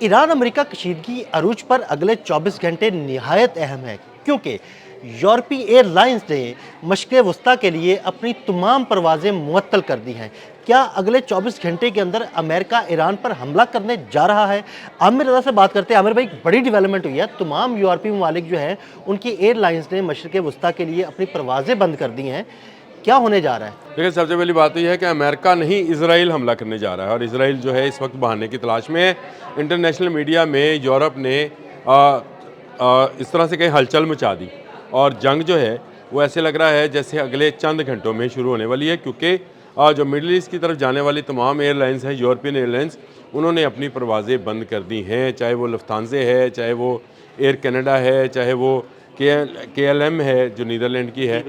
Iran America कशीदगी अरूज पर अगले 24 घंटे निहायत अहम है, क्योंकि यूरोपीय एयरलाइंस ने मशक़ वस्ता के लिए अपनी तमाम परवाज़ें मुअत्तल कर दी हैं। क्या अगले 24 घंटे के अंदर अमेरिका ईरान पर हमला करने जा रहा है? आमिर रज़ा से बात करते हैं। आमिर भाई, बड़ी डेवलपमेंट हुई है। तमाम यूरोपीय ममालिक जो हैं उनकी एयरलाइंस ने मशक़ वस्ता के लिए अपनी परवाज़ें बंद कर दी हैं। क्या होने जा रहा है? देखिए, सबसे पहली बात तो यह है कि अमेरिका नहीं, इजराइल हमला करने जा रहा है और इजराइल जो है इस वक्त बहाने की तलाश में है। इंटरनेशनल मीडिया में यूरोप ने इस तरह से कहीं हलचल मचा दी और जंग जो है वो ऐसे लग रहा है जैसे अगले चंद घंटों में शुरू होने वाली है, क्योंकि जो मिडल ईस्ट की तरफ जाने वाली तमाम एयरलाइंस हैं, यूरोपियन एयरलाइंस, उन्होंने अपनी परवाज़ें बंद कर दी हैं। चाहे वो लुफ्तांज़ा है, चाहे वो एयर कनाडा है, चाहे वो KLM है जो नीदरलैंड की है।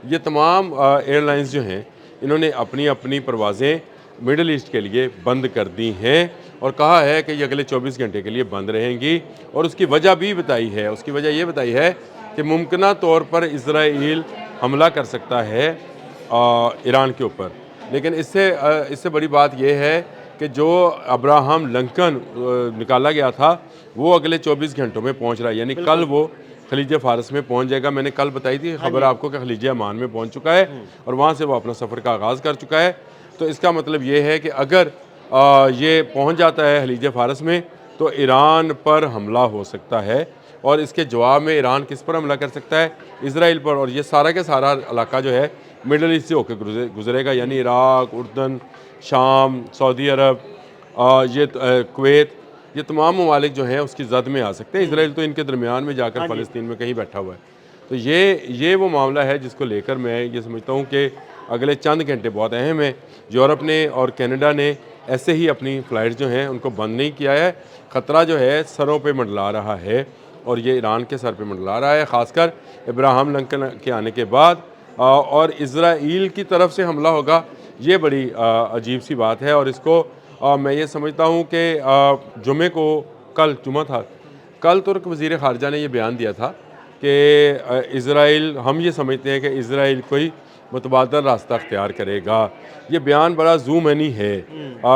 ये तमाम एयरलाइंस जो हैं इन्होंने अपनी अपनी परवाज़ें मिडल ईस्ट के लिए बंद कर दी हैं और कहा है कि ये अगले 24 घंटे के लिए बंद रहेंगी। और उसकी वजह भी बताई है। उसकी वजह ये बताई है कि मुमकिना तौर पर इजराइल हमला कर सकता है ईरान के ऊपर। लेकिन इससे बड़ी बात यह है कि जो अब्राहम लिंकन निकाला गया था वो अगले 24 घंटों में पहुंच रहा है, यानी कल वो खलीज फ़ारस में पहुंच जाएगा। मैंने कल बताई थी खबर आपको कि खलीज अमान में पहुंच चुका है और वहां से वो अपना सफ़र का आगाज़ कर चुका है। तो इसका मतलब ये है कि अगर ये पहुंच जाता है खलीज फ़ारस में तो ईरान पर हमला हो सकता है और इसके जवाब में ईरान किस पर हमला कर सकता है? इजराइल पर। और ये सारा के सारा इलाका जो है मिडल ईस्ट से होकर गुजरेगा, यानी इराक, उर्दन, शाम, सऊदी अरब, ये कुवैत, ये तमाम ममालिक जो हैं उसकी जद में आ सकते हैं। इजराइल तो इनके दरमियान में जाकर फ़लस्तीन में कहीं बैठा हुआ है। तो ये वो मामला है जिसको लेकर मैं ये समझता हूँ कि अगले चंद घंटे बहुत अहम है। यूरोप ने और कनाडा ने ऐसे ही अपनी फ़्लाइट जो हैं उनको बंद नहीं किया है। ख़तरा जो है सरों पे मंडला रहा है और ये ईरान के सर पे मंडला रहा है, ख़ासकर इब्राहिम लिंकन के आने के बाद। और इजराइल की तरफ से हमला होगा, ये बड़ी अजीब सी बात है। और इसको मैं ये समझता हूँ कि जुमे को, कल जुमा था, कल तुर्क वज़ीर ख़ारजा ने ये बयान दिया था कि इजराइल, हम ये समझते हैं कि इजराइल कोई मुतबादल रास्ता अख्तियार करेगा। ये बयान बड़ा ज़ूमनी है।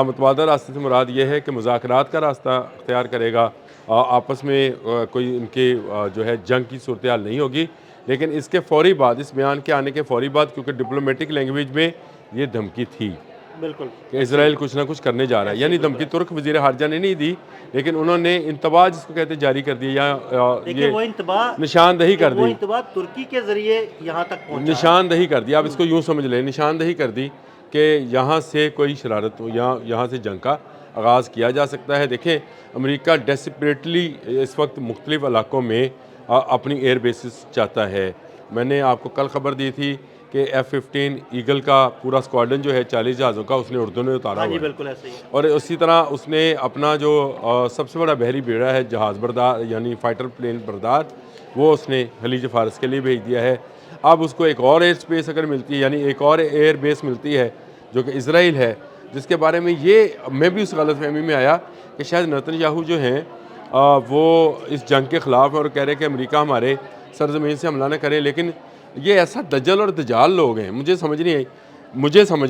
मुतबादल रास्ते से मुराद ये है कि मुज़ाकरात का रास्ता अख्तियार करेगा, आपस में कोई इनके जो है जंग की सूरत हाल नहीं होगी। लेकिन इसके फ़ौरी बाद, इस बयान के आने के फ़ौरी बाद, क्योंकि डिप्लोमेटिक लैंग्वेज में ये धमकी थी बिल्कुल कि इजराइल कुछ ना कुछ करने जा रहा है, यानी धमकी तुर्क वज़ीर ख़ारजा ने नहीं दी, लेकिन उन्होंने इंतबा जिसको कहते जारी कर दिया, या ये वो इंतबा निशानदही कर दी। तुर्की के जरिए यहाँ तक पहुँचा। निशानदही कर दी, आप इसको यूँ समझ लें, निशानदही कर दी कि यहाँ से कोई शरारत हो या यहाँ से जंग का आगाज़ किया जा सकता है। देखें, अमेरिका डेस्परेटली इस वक्त मुख्तलिफ़ इलाकों में अपनी एयर बेसिस चाहता है। मैंने आपको कल खबर दी थी कि F-15 ईगल का पूरा स्क्वाड्रन जो है 40 जहाज़ों का उसने उर्दू में उतारा हुआ है। बिल्कुल ऐसे ही। और उसी तरह उसने अपना जो सबसे बड़ा बहरी बेड़ा है जहाज़ बरदार, यानी फ़ाइटर प्लेन बरदार, वो उसने खलीज फ़ारस के लिए भेज दिया है। अब उसको एक और एयर स्पेस अगर मिलती है, यानी एक और एयर बेस मिलती है जो कि इजराइल है, जिसके बारे में ये मैं भी उस गलतफहमी में आया कि शायद नेतन्याहू जो हैं वो इस जंग के ख़िलाफ़ हैं और कह रहे हैं कि अमेरिका हमारे सरज़मीन से हमला न करें। लेकिन ये ऐसा दज्जल और दजाल लोग हैं, मुझे समझ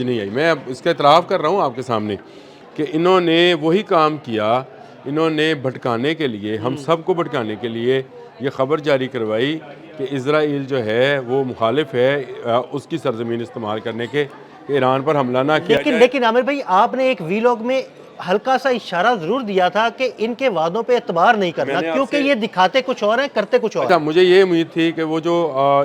नहीं आई। मैं अब इसका इतराफ़ कर रहा हूँ आपके सामने कि इन्होंने वही काम किया, इन्होंने भटकाने के लिए, हम सब को भटकाने के लिए ये ख़बर जारी करवाई कि इजराइल जो है वो मुखालिफ है उसकी सरज़मीन इस्तेमाल करने के, कि ईरान पर हमला ना किया जाए। लेकिन आमिर भाई, आपने एक वीलॉग में हल्का सा इशारा जरूर दिया था कि इनके वादों पे एतबार नहीं करना, क्योंकि ये दिखाते कुछ और हैं, करते कुछ और। अच्छा, मुझे ये उम्मीद थी कि वो जो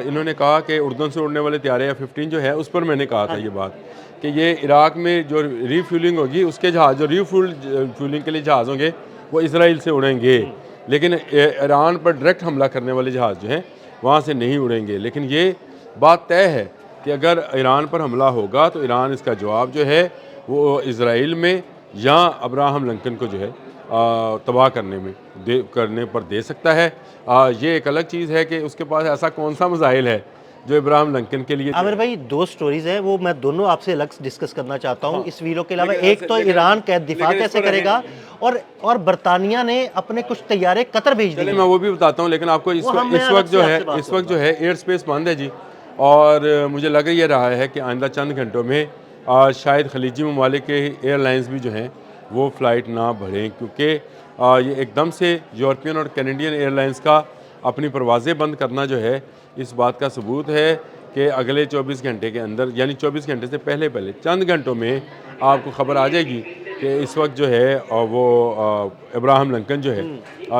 इन्होंने कहा कि उर्दन से उड़ने वाले त्यारे F-15 जो है, उस पर मैंने कहा था ये बात कि ये इराक में जो रीफ्यूलिंग होगी, उसके जहाज़ जो रीफ्यूलिंग के लिए जहाज़ होंगे वो इसराइल से उड़ेंगे, लेकिन ईरान पर डायरेक्ट हमला करने वाले जहाज़ जो हैं वहाँ से नहीं उड़ेंगे। लेकिन ये बात तय है कि अगर ईरान पर हमला होगा तो ईरान इसका जवाब जो है वो इजराइल में या अब्राहम लिंकन को जो है तबाह करने पर दे सकता है। ये एक अलग चीज़ है कि उसके पास ऐसा कौन सा मिसाइल है जो इब्राहिम लिंकन के लिए। आमिर भाई, दो स्टोरीज हैं, वो मैं दोनों आपसे अलग डिस्कस करना चाहता हूँ इस वीडियो के अलावा। एक तो ईरान का दिफा कैसे करेगा, और बरतानिया ने अपने कुछ तैयारे कतर भेज दिए। मैं वो भी बताता हूँ, लेकिन आपको इस वक्त जो है एयर स्पेस बंद है जी। और मुझे लग ही रहा है कि आइंदा चंद घंटों में शायद खलीजी ममालिक के एयरलाइंस भी जो हैं वो फ़्लाइट ना बढ़ें, क्योंकि ये एकदम से यूरोपियन और कैनेडियन एयरलाइंस का अपनी परवाज़ें बंद करना जो है, इस बात का सबूत है कि अगले 24 घंटे के अंदर, यानी 24 घंटे से पहले पहले चंद घंटों में आपको खबर आ जाएगी कि इस वक्त जो है वो इब्राहिम लिंकन जो है,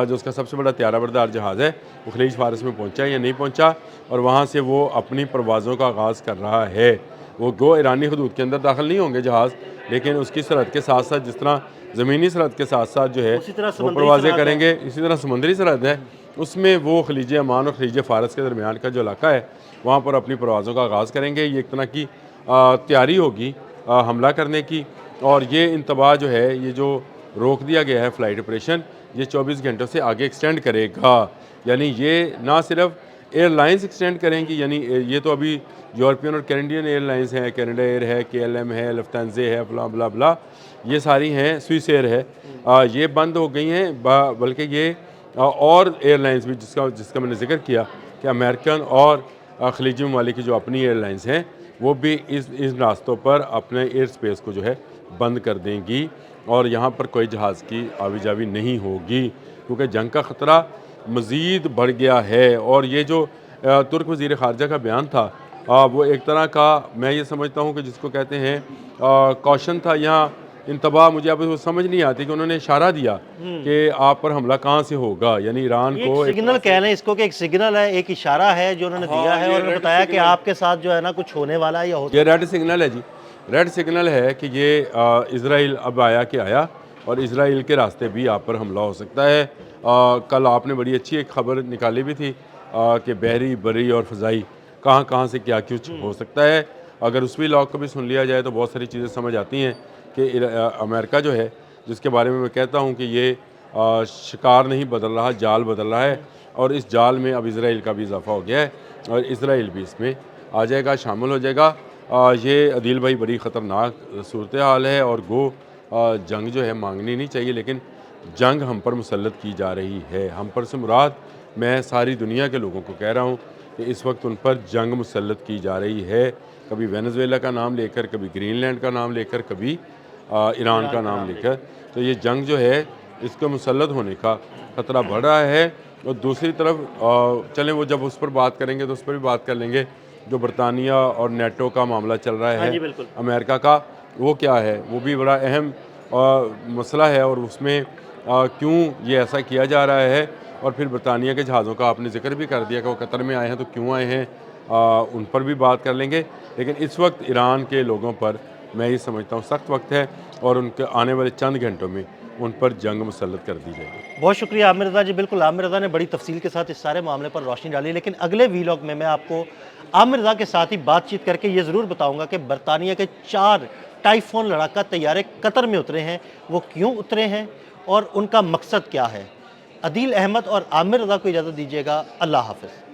जो उसका सबसे बड़ा त्यारा बरदार जहाज़ है, वो खलीज फारस में पहुंचा या नहीं पहुंचा, और वहाँ से वो अपनी परवाज़ों का आगाज़ कर रहा है। वो गो ईरानी हदूद के अंदर दाखिल नहीं होंगे जहाज़, लेकिन उसकी सरहद के साथ साथ, जिस तरह ज़मीनी सरहद के साथ साथ जो है वो परवाज़ें करेंगे, इसी तरह समुद्री सरहद है, उसमें वो खलीज अमान और खलीज फ़ारस के दरमियान का जो इलाका है, वहाँ पर अपनी परवाज़ों का आगाज़ करेंगे। ये एक तरह की तैयारी होगी हमला करने की, और ये इंतबा जो है, ये जो रोक दिया गया है फ़्लाइट ऑपरेशन, ये 24 घंटों से आगे एक्सटेंड करेगा। यानी ये ना सिर्फ एयरलाइंस एक्सटेंड करेंगी, यानी ये तो अभी यूरोपियन और कैनेडियन एयरलाइंस हैं, कैनेडा एयर है, KLM है, लुफ्थांसा है, बला बला बला, ये सारी हैं, स्विस एयर है, ये बंद हो गई हैं। बल्कि ये और एयरलाइंस भी, जिसका मैंने जिक्र किया कि अमेरिकन और खलीजी ममालिक की जो अपनी एयरलाइंस हैं, वो भी इस रास्तों पर अपने एयर स्पेस को जो है बंद कर देंगी, और यहाँ पर कोई जहाज़ की आवी जावी नहीं होगी, क्योंकि जंग का ख़तरा मज़ीद बढ़ गया है। और ये जो तुर्क वज़ीर ख़ारजा का बयान था, वो एक तरह का, मैं ये समझता हूँ कि जिसको कहते हैं कॉशन था, यहाँ इंतबा, मुझे अब वो समझ नहीं आती कि उन्होंने इशारा दिया कि आप पर हमला कहाँ से होगा, यानी ईरान को सिग्नल कह लें इसको, कि एक सिग्नल है, एक इशारा है जो उन्होंने दिया है, और उन्होंने बताया कि आपके साथ जो है ना कुछ होने वाला है या हो। ये रेड सिग्नल है जी, रेड सिग्नल है कि ये इज़राइल अब आया कि आया, और इज़राइल के रास्ते भी आप पर हमला हो सकता है। कल आपने बड़ी अच्छी एक खबर निकाली भी थी कि बहरी, बरी और फ़ज़ाई कहाँ कहाँ से क्या कुछ हो सकता है। अगर उस भी लॉग को भी सुन लिया जाए तो बहुत सारी चीज़ें समझ आती हैं कि अमेरिका जो है, जिसके बारे में मैं कहता हूँ कि ये शिकार नहीं बदल रहा, जाल बदल रहा है, और इस जाल में अब इज़राइल का भी इजाफा हो गया है, और इज़राइल भी इसमें आ जाएगा, शामिल हो जाएगा। ये अदील भाई बड़ी ख़तरनाक सूरत हाल है, और जंग जो है मांगनी नहीं चाहिए, लेकिन जंग हम पर मुसल्लत की जा रही है। हम पर से मुराद, मैं सारी दुनिया के लोगों को कह रहा हूँ कि इस वक्त उन पर जंग मुसल्लत की जा रही है, कभी वेनेजुएला का नाम लेकर, कभी ग्रीनलैंड का नाम लेकर, कभी ईरान का नाम लेकर। तो ये जंग जो है, इसके मुसल्लत होने का ख़तरा बढ़ रहा है। और दूसरी तरफ चलें, वो जब उस पर बात करेंगे तो उस पर भी बात कर लेंगे, जो बरतानिया और नेटो का मामला चल रहा है, अमेरिका का, वो क्या है, वो भी बड़ा अहम मसला है, और उसमें क्यों ये ऐसा किया जा रहा है। और फिर बरतानिया के जहाज़ों का आपने जिक्र भी कर दिया कि वो कतर में आए हैं, तो क्यों आए हैं, उन पर भी बात कर लेंगे। लेकिन इस वक्त ईरान के लोगों पर मैं ये समझता हूँ सख्त वक्त है, और उनके आने वाले चंद घंटों में उन पर जंग मुसल्लत कर दी जाएगी। बहुत शुक्रिया आमिर रज़ा जी। बिल्कुल, आमिर रज़ा ने बड़ी तफसील के साथ इस सारे मामले पर रोशनी डाली, लेकिन अगले वीलॉग में मैं आपको आमिर रज़ा के साथ ही बातचीत करके ये ज़रूर बताऊंगा कि बरतानिया के 4 टाइफोन लड़ाका तैयारे कतर में उतरे हैं, वो क्यों उतरे हैं और उनका मकसद क्या है। अदील अहमद और आमिर रज़ा को इजाज़त दीजिएगा। अल्लाह हाफ़िज़।